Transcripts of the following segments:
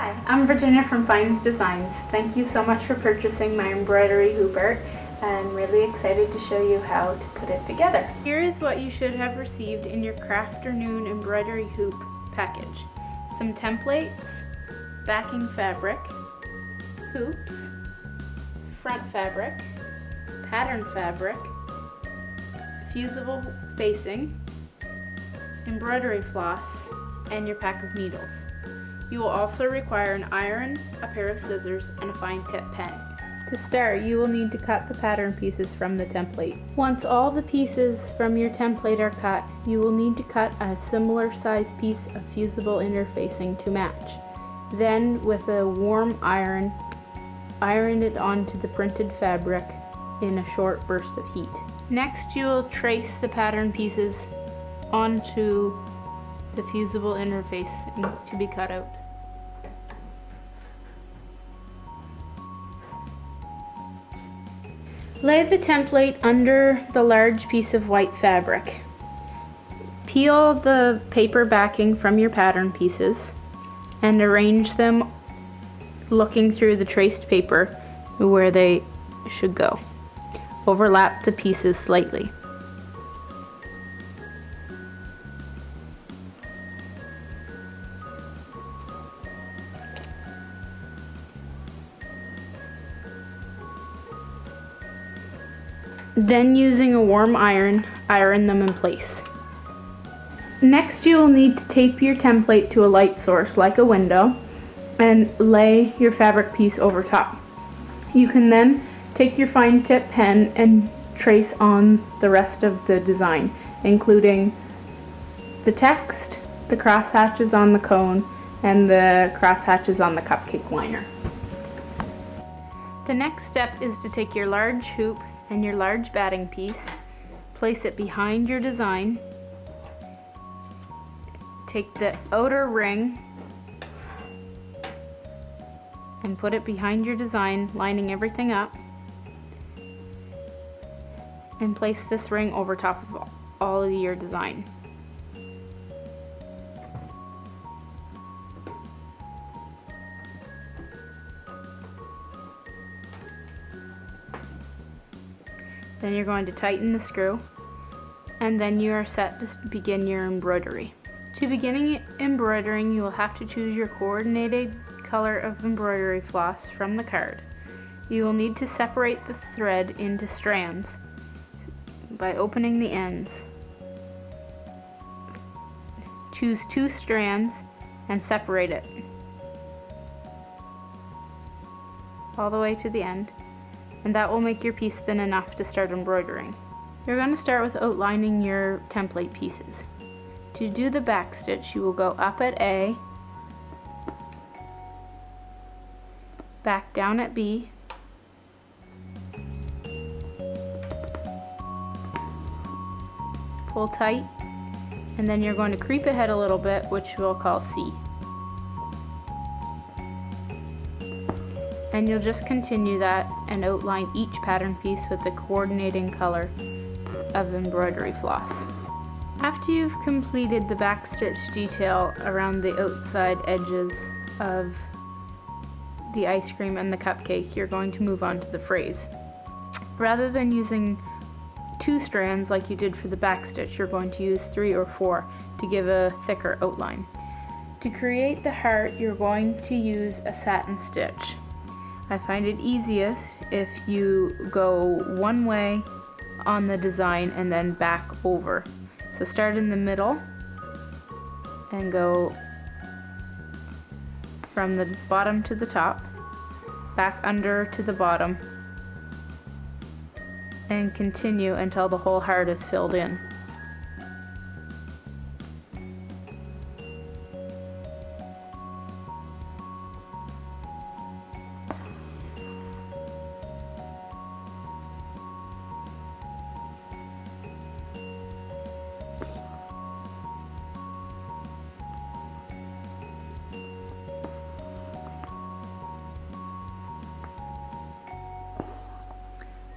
Hi, I'm Virginia from Fynes Designs. Thank you so much for purchasing my embroidery hoop art. I'm really excited to show you how to put it together. Here is what you should have received in your Crafternoon embroidery hoop package. Some templates, backing fabric, hoops, front fabric, pattern fabric, fusible facing, embroidery floss, and your pack of needles. You will also require an iron, a pair of scissors, and a fine tip pen. To start, you will need to cut the pattern pieces from the template. Once all the pieces from your template are cut, you will need to cut a similar size piece of fusible interfacing to match. Then, with a warm iron it onto the printed fabric in a short burst of heat. Next, you will trace the pattern pieces onto the fusible interfacing to be cut out. Lay the template under the large piece of white fabric. Peel the paper backing from your pattern pieces and arrange them looking through the traced paper where they should go. Overlap the pieces slightly. Then, using a warm iron them in place. Next, you will need to tape your template to a light source like a window and lay your fabric piece over top. You can then take your fine tip pen and trace on the rest of the design, including the text, the crosshatches on the cone, and the crosshatches on the cupcake liner. The next step is to take your large hoop and your large batting piece, place it behind your design, take the outer ring and put it behind your design, lining everything up, and place this ring over top of all of your design. Then you're going to tighten the screw, and then you are set to begin your embroidery. To begin embroidering, you will have to choose your coordinated color of embroidery floss from the card. You will need to separate the thread into strands by opening the ends. Choose 2 strands and separate it all the way to the end, and that will make your piece thin enough to start embroidering. You're going to start with outlining your template pieces. To do the back stitch, you will go up at A, back down at B, pull tight, and then you're going to creep ahead a little bit, which we'll call C. And you'll just continue that and outline each pattern piece with the coordinating color of embroidery floss. After you've completed the backstitch detail around the outside edges of the ice cream and the cupcake, you're going to move on to the phrase. Rather than using 2 strands like you did for the backstitch, you're going to use 3 or 4 to give a thicker outline. To create the heart, you're going to use a satin stitch. I find it easiest if you go one way on the design and then back over. So start in the middle and go from the bottom to the top, back under to the bottom, and continue until the whole heart is filled in.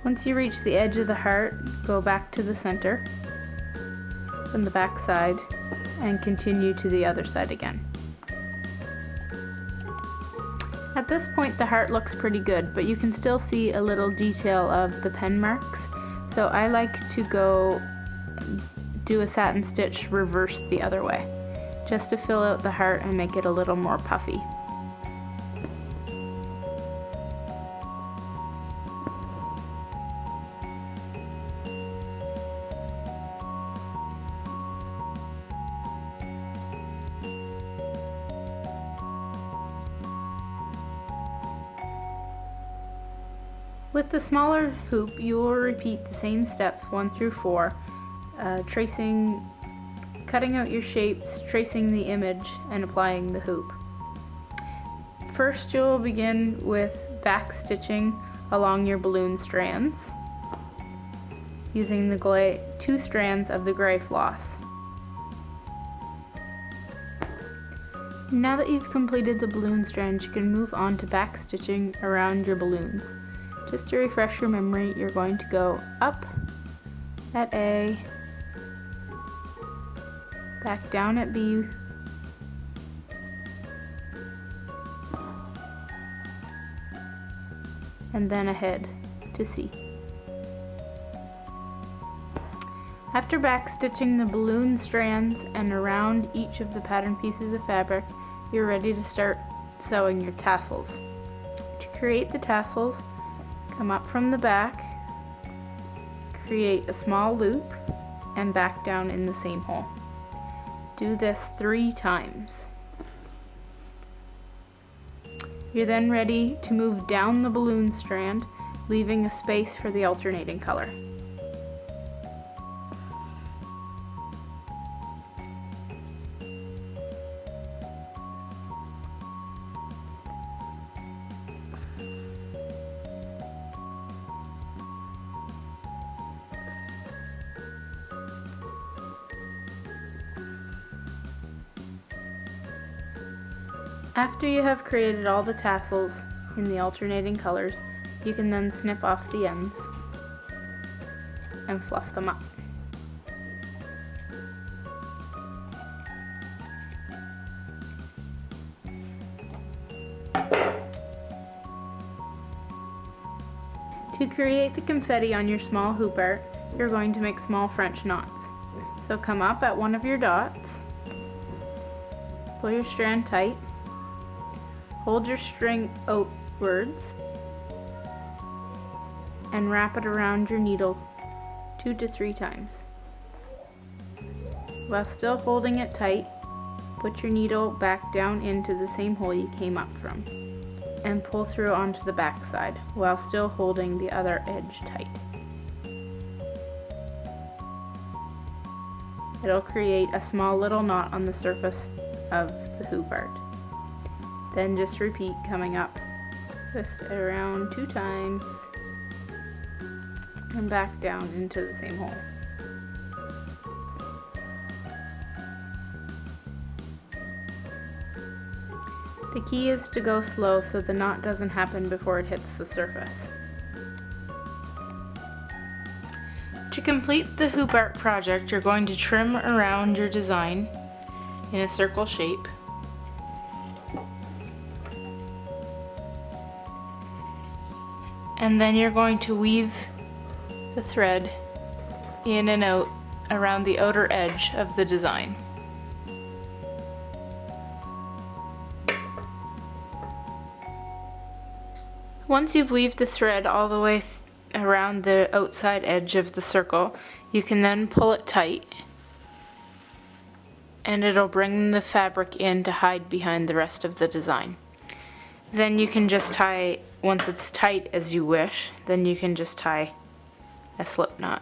Once you reach the edge of the heart, go back to the center from the back side and continue to the other side again. At this point the heart looks pretty good, but you can still see a little detail of the pen marks. So I like to go do a satin stitch reversed the other way, just to fill out the heart and make it a little more puffy. With the smaller hoop, you will repeat the same steps 1 through 4, cutting out your shapes, tracing the image, and applying the hoop. First, you'll begin with back stitching along your balloon strands, using the 2 strands of the gray floss. Now that you've completed the balloon strands, you can move on to back stitching around your balloons. Just to refresh your memory, you're going to go up at A, back down at B, and then ahead to C. After back stitching the balloon strands and around each of the pattern pieces of fabric, you're ready to start sewing your tassels. To create the tassels, come up from the back, create a small loop, and back down in the same hole. Do this 3 times. You're then ready to move down the balloon strand, leaving a space for the alternating color. After you have created all the tassels in the alternating colors, you can then snip off the ends and fluff them up. To create the confetti on your small hoop art, you're going to make small French knots. So come up at one of your dots, pull your strand tight, hold your string outwards, and wrap it around your needle 2 to 3 times. While still holding it tight, put your needle back down into the same hole you came up from, and pull through onto the back side while still holding the other edge tight. It'll create a small little knot on the surface of the hoop art. Then just repeat, coming up, twist it around 2 times, and back down into the same hole. The key is to go slow so the knot doesn't happen before it hits the surface. To complete the hoop art project, you're going to trim around your design in a circle shape. And then you're going to weave the thread in and out around the outer edge of the design. Once you've weaved the thread all the way around the outside edge of the circle, you can then pull it tight, and it'll bring the fabric in to hide behind the rest of the design. Then you can just tie, once it's tight as you wish, then you can just tie a slip knot.